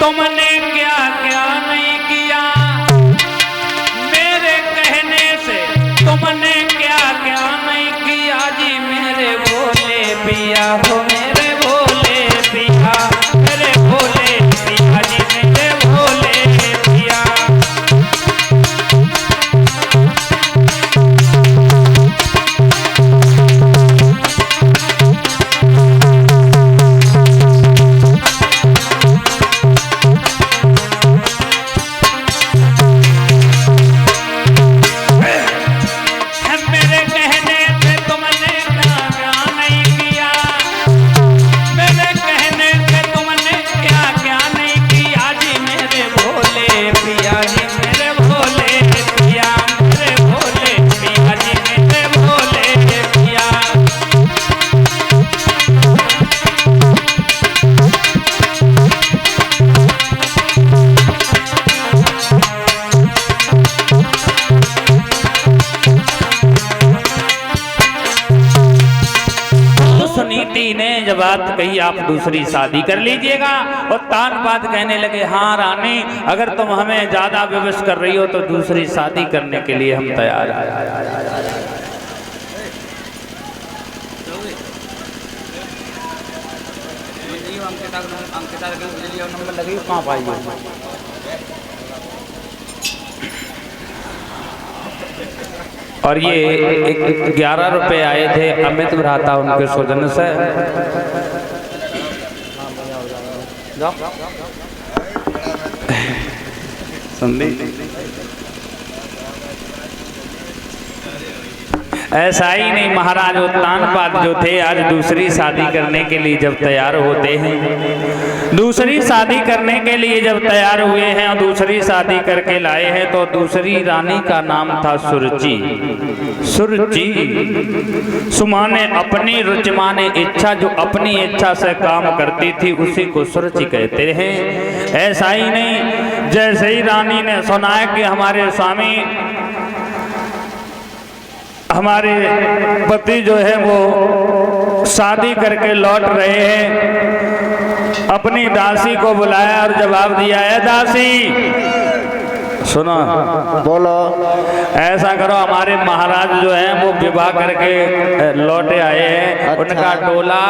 तुमने क्या क्या नहीं किया, मेरे कहने से तुमने क्या क्या नहीं किया जी मेरे भोले पिया हो, मेरे भोले पिया, मेरे भोले पिया जी, मेरे भोले पिया। बात कही आप दूसरी शादी कर लीजिएगा। और तान बात कहने लगे, हाँ रानी अगर तुम हमें ज्यादा विवश कर रही हो तो दूसरी शादी करने के लिए हम तैयार हैं। और ये 11 रुपए आए थे अमित भ्राता उनके स्वजन से। ऐसा ही नहीं, महाराज उत्तानपाद जो थे आज दूसरी शादी करने के लिए जब तैयार होते हैं, दूसरी शादी करने के लिए जब तैयार हुए हैं और दूसरी शादी करके लाए हैं, तो दूसरी रानी का नाम था सुरुचि। सुरुचि सुमाने अपनी रुचि माने इच्छा, जो अपनी इच्छा से काम करती थी उसी को सुरुचि कहते हैं। ऐसा ही नहीं, जैसे ही रानी ने सुना है कि हमारे स्वामी, हमारे पति जो है वो शादी करके लौट रहे हैं, अपनी दासी को बुलाया और जवाब दिया है, दासी सुनो, बोलो। ऐसा करो, हमारे महाराज जो हैं वो विवाह करके लौटे आए हैं। अच्छा। उनका डोला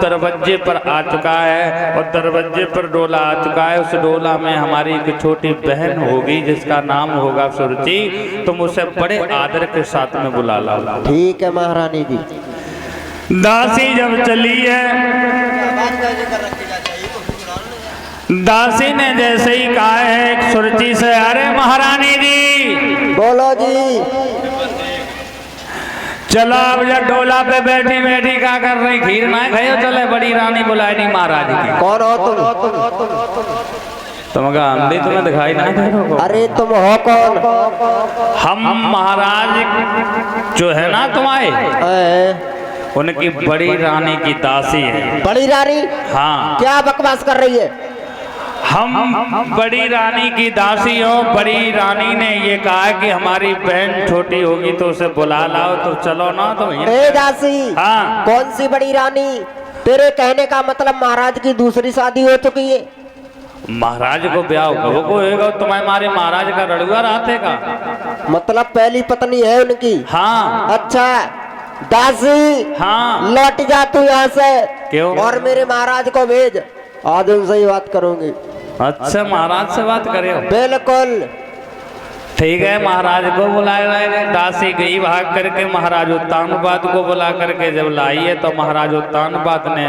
दरवाजे पर आ चुका है और दरवाजे पर डोला आ चुका है। उस डोला में हमारी एक छोटी बहन होगी जिसका नाम होगा सुरुचि। तुम उसे बड़े आदर के साथ में बुला ला। ठीक है महारानी जी। दासी जब चली है, दासी ने जैसे ही कहा है सुरुचि से, अरे महारानी जी। बोलो जी। चलो अब जब डोला पे बैठी बैठी क्या कर रही, खीर ना खाओ, चले बड़ी रानी बुलाई नहीं महाराज की। कौन हो तुम? तुमका अंधी तुम्हें दिखाई ना दे रहा हो? अरे तुम हो कौन? हम महाराज जो है ना तुम्हारे, उनकी बड़ी रानी की दासी है। बड़ी रानी? हाँ। क्या बकवास कर रही है? हम बड़ी रानी की दासी हो। बड़ी रानी ने ये कहा कि हमारी बहन छोटी होगी तो उसे बुला लाओ, तो चलो ना। तो ए दासी। हाँ। कौन सी बड़ी रानी? तेरे कहने का मतलब महाराज की दूसरी शादी हो चुकी है। महाराज को ब्याह कब को होगा? तुम्हें हमारे महाराज का रड़ुआ राते का मतलब पहली पत्नी है उनकी? हाँ। अच्छा दासी। हाँ। लौट जा तू यहाँ से। क्यों? और मेरे महाराज को भेज, आज उनसे ही बात करूंगी। अच्छा, महाराज से बात करे हो? बिल्कुल ठीक है, महाराज को बुलाए गए। दासी गई भाग करके, महाराज उत्तानपाद को बुला करके जब लाई है तो महाराज उत्तानपाद ने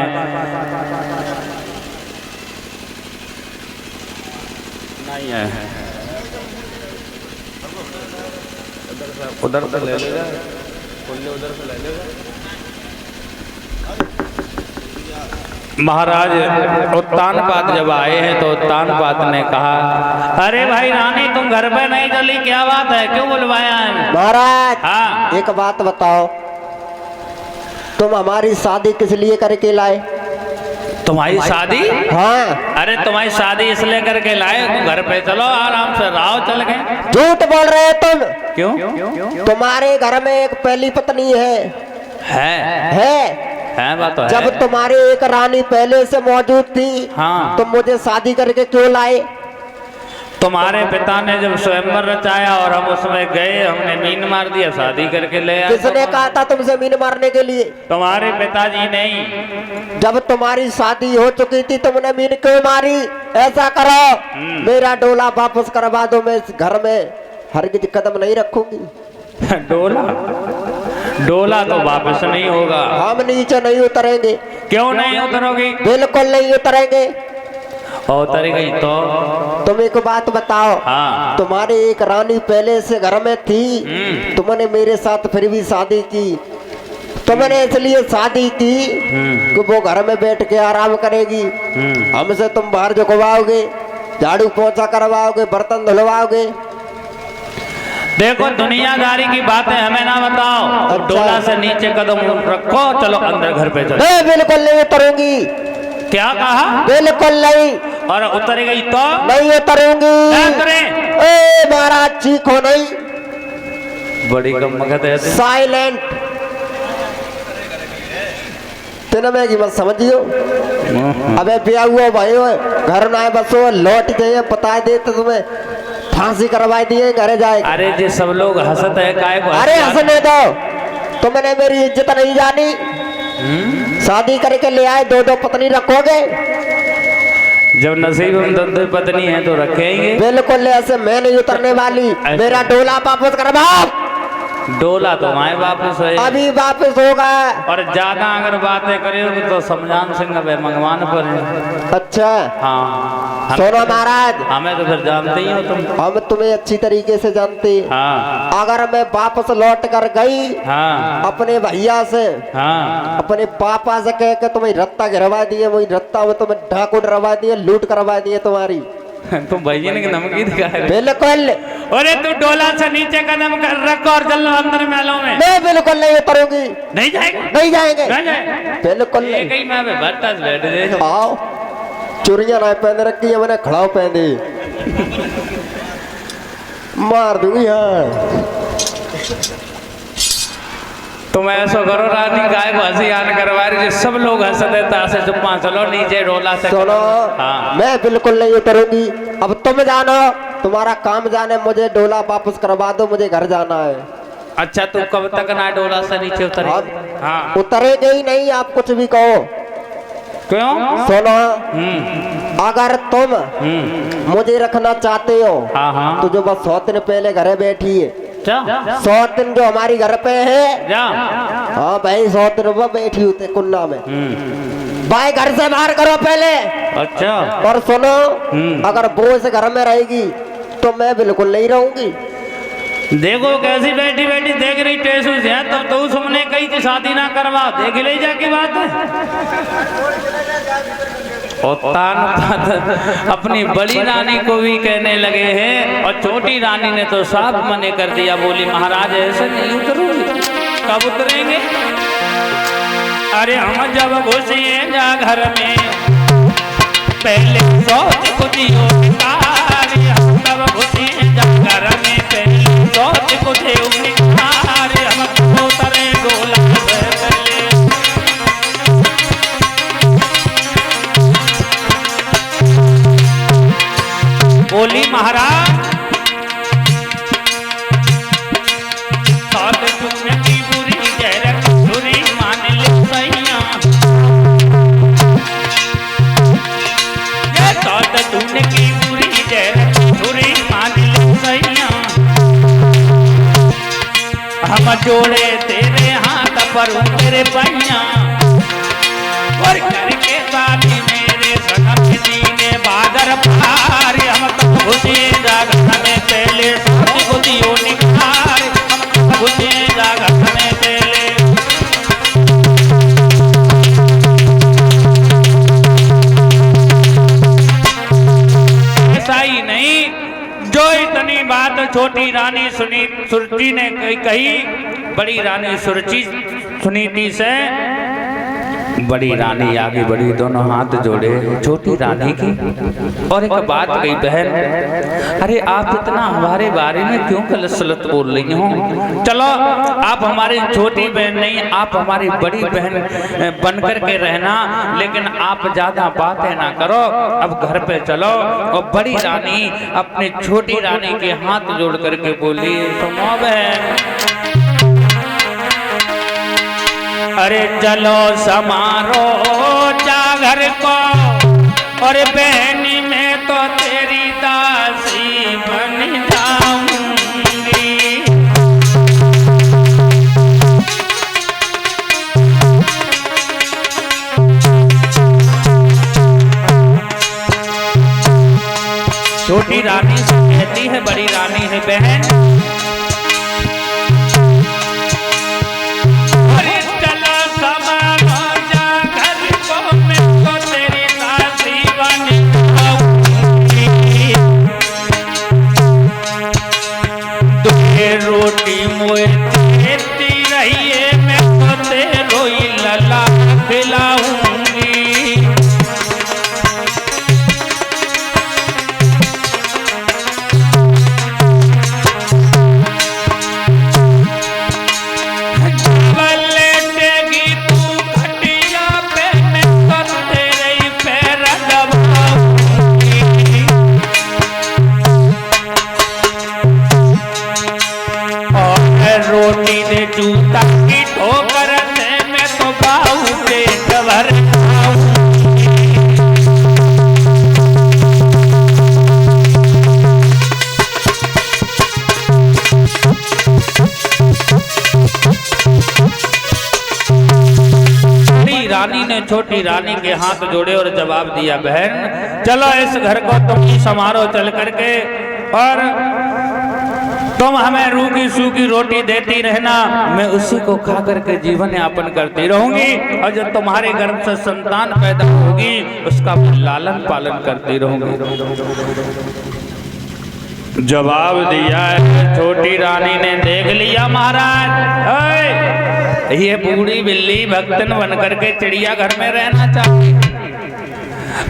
नहीं है, उधर से ले लेगा, उधर से ले लेगा। महाराज उत्तानपाद जब आए हैं तो उत्तानपाद ने कहा, अरे भाई रानी तुम घर पे नहीं चली, क्या बात है, क्यों बुलवाया है? महाराज। हाँ। एक बात बताओ, तुम हमारी शादी किस लिए करके लाए? तुम्हारी शादी? हाँ। अरे तुम्हारी शादी इसलिए करके लाए, तुम घर पे चलो आराम से रहो, चल गए। झूठ बोल रहे हो तुम। क्यों? तुम्हारे घर में एक पहली पत्नी है। है? है बात तो है। जब तुम्हारी एक रानी पहले से मौजूद थी, हाँ। तुम मुझे शादी करके क्यों लाए? तुम्हारे पिता ने जब स्वयंवर रचाया और हम उसमें गए, हमने मीन मार दिया, शादी करके ले आए। किसने कहा था तुमसे मीन मारने के लिए? तुम्हारे पिताजी नहीं। जब तुम्हारी शादी हो चुकी थी तुमने मीन क्यों मारी? ऐसा करो, मेरा डोला वापस करवा दो, मैं इस घर में हरगिज कदम नहीं रखूंगी। डोला डोला तो वापस नहीं होगा। हम नीचे नहीं उतरेंगे। क्यों नहीं उतरोगी? बिल्कुल नहीं उतरेंगे। और उतर गई तो? तुम एक बात बताओ, हाँ। तुम्हारी एक रानी पहले से घर में थी, तुमने मेरे साथ फिर भी शादी की। तुमने इसलिए शादी की कि वो घर में बैठ के आराम करेगी, हमसे तुम बाहर झुकवाओगे, झाड़ू पोछा करवाओगे, बर्तन धुलवाओगे। देखो दुनियादारी की बातें हमें ना बताओ। अच्छा। डोला से नीचे कदम रखो, चलो अंदर घर पे चलो। नहीं, बिल्कुल नहीं उतरूंगी। क्या कहा? बिल्कुल नहीं। और उतर गई तो? नहीं उतरूंगी। उतरे। ए महाराज चीखो नहीं। बड़ी गम्मत है। साइलेंट। तेना मैं की मत समझियो। अबे पिया हुआ भाई हो, घर ना बसो, लौट जाइए, बता दे तो तुम्हें फांसी करवा दिए, घर जाए। अरे जी सब लोग हंसत है, काय को? अरे हंसने दो, तुमने मेरी इज्जत नहीं जानी। शादी करके ले आए, दो दो पत्नी रखोगे? जब नसीब में दो पत्नी है तो रखेंगे। बिल्कुल ऐसे मैं नहीं उतरने वाली। मेरा डोला वापस करवाओ। डोला तो माए वापस है। अभी वापस होगा। और ज्यादा अगर बातें करेंगे तो समझान सिंह मंगवान पर है। अच्छा हाँ। सुनो महाराज, हमें तो फिर जानते ही हो तुम। हम तुम्हें अच्छी तरीके से जानते हैं। हाँ। अगर मैं वापस लौट कर गई हाँ। अपने भैया से, हाँ। अपने पापा से कह के तुम्हें रत्ता गिरवा दिए, वही रत्ता में तुम्हें ढाकू डरवा दिए, लूट करवा दिए तुम्हारी। तुम भैया ने नमकी दिखा रहे। बिल्कुल। अरे तू डोला से नीचे कदम कर रखो और चल अंदर महलों में। मैं बिल्कुल नहीं उतरूंगी। नहीं जाएगा? नहीं जाएंगे। नहीं जाएगा? बिल्कुल ये नहीं। कहीं मैं भट्टा से बैठ दे। आओ, चुरिया ना पहन रखी है मैंने, खड़ाओ पहन दी, मार दूंगी यार। तुम ऐसा करो रानी, गाय को हंसी आन करवा रही, सब लोग हंस देता से चुप्पा चलो नीचे डोला से। सुनो, हाँ। मैं बिल्कुल नहीं उतरूंगी। अब तुम जानो, तुम्हारा काम जाने, मुझे डोला वापस करवा दो, मुझे घर जाना है। अच्छा तू कब तक ना डोला से नीचे उतरे? हाँ। उतरेगे ही नहीं, आप कुछ भी कहो। क्यों? सुनो, अगर तुम मुझे रखना चाहते हो हाँ हाँ। तो जो बस 100 दिन पहले घरे बैठी है, जा 100 दिन जो हमारी घर पे है, जा। हाँ भाई 100 दिन वो बैठी होते कुन्ना में, भाई घर से बाहर करो पहले। अच्छा। और सुनो, अगर वो इस घर में रहेगी तो मैं बिल्कुल नहीं रहूंगी। देखो कैसी बैठी बैठी देख रही टेसू से, तब तो सुमने कही थी शादी ना करवा, देख ले जा की बात है। और तान अपनी बड़ी रानी को भी कहने लगे हैं, और छोटी रानी ने तो साफ मने कर दिया, बोली महाराज ऐसे नहीं उतरूंगी। कब उतरेंगे? अरे हम जब घुसे जा घर में, पहले सोच कुछ हम तब घुसे जा घर में, पहले सोच कुछ हम उतरे डोला से पहले। बोली महाराज साथ तुमने की बुरी जहर बुरी मान ले सैया, ये साथ तुमने की बुरी जहर बुरी मान ले सैया, हम जोड़े तेरे हाथ पर तेरे पैया, और करके शादी मेरे सनम दीने बादर पार, हम तो घुसे जागत में पहले शादी को दियो निखार, हम तो घुसे जागत में पहले। ऐसा ही नहीं, जो इतनी बात छोटी रानी सुरुचि ने कही, बड़ी रानी सुरुचि सुनीति से बड़ी रानी आगे बढ़ी, दोनों हाथ जोड़े छोटी रानी की और एक बात कही, बहन अरे आप इतना हमारे बारे में क्यों गलत बोल रही हो? चलो आप हमारी छोटी बहन नहीं, आप हमारी बड़ी बहन बनकर के रहना, लेकिन आप ज्यादा बातें ना करो, अब घर पे चलो। और बड़ी रानी अपनी छोटी रानी के हाथ जोड़ करके बोली, सुनो बहन, अरे चलो समारो जा घर को, और बहनी में तो तेरी दासी बन जाऊंगी। छोटी रानी से कहती है बड़ी रानी है, बहन रोटी मोए देती रहिए, मैं तो तेरो ही लला खिलाऊंगी। लेटेगी तू खटिया पे, मैं तो तेरे ही पैर दबाऊंगी। रोटी दे जूता की ठोकर से, मैं तो बाहू पेट भर खाऊंगी। बड़ी रानी ने छोटी रानी के हाथ जोड़े और जवाब दिया, बहन चलो इस घर को तुम ही संभालो चल करके, और तुम हमें रूखी सूखी रोटी देती रहना, मैं उसी को खा करके जीवन यापन करती रहूंगी, और जब तुम्हारे गर्भ से संतान पैदा होगी उसका लालन पालन करती रहूंगी। जवाब दिया है छोटी रानी ने, देख लिया महाराज, ये बूढ़ी बिल्ली भक्तन बन करके चिड़िया घर में रहना चाहती,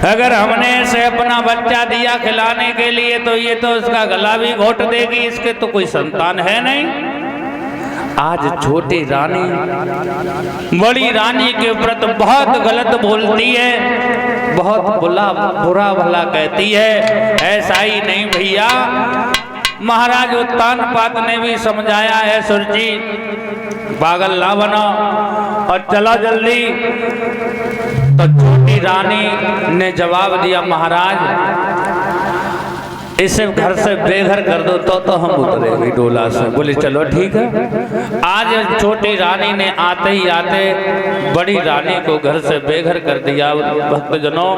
अगर हमने इसे अपना बच्चा दिया खिलाने के लिए तो ये तो उसका गला भी घोट देगी, इसके तो कोई संतान है नहीं। आज छोटी रानी बड़ी रानी के व्रत बहुत गलत बोलती है, बहुत बुरा भला कहती है। ऐसा ही नहीं भैया, महाराज उत्तानपाद ने भी समझाया है, सुरजी पागल ना बनो और चलो जल्दी। तो छोटी रानी ने जवाब दिया, महाराज इसे घर से बेघर कर दो तो हम उतरेंगे डोला से। बोले चलो ठीक है। आज छोटी रानी ने आते ही आते बड़ी रानी को घर से बेघर कर दिया भक्तजनों,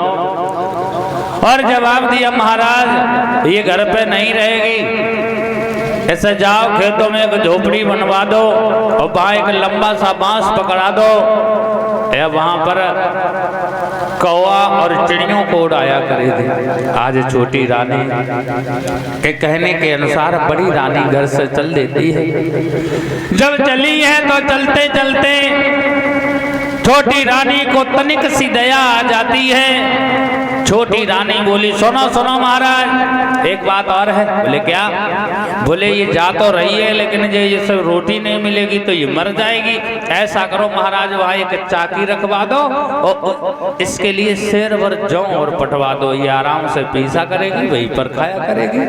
और जवाब दिया महाराज ये घर पे नहीं रहेगी, ऐसे जाओ खेतों में एक झोपड़ी बनवा दो और वहां एक लंबा सा बांस पकड़ा दो, या वहां पर कौवा और चिड़ियों को उड़ाया करेगी। आज छोटी रानी के कहने के अनुसार बड़ी रानी घर से चल देती है। जब चली है तो चलते चलते छोटी रानी को तनिक सी दया आ जाती है। छोटी रानी बोली सुनो सुनो महाराज एक बात और है। बोले क्या? बोले ये जा तो रही है लेकिन ये सब रोटी नहीं मिलेगी तो ये मर जाएगी। ऐसा करो महाराज वहाँ एक चाकी रखवा दो और इसके लिए शेर भर जौ और पटवा दो, ये आराम से पीसा करेगी वहीं पर खाया करेगी।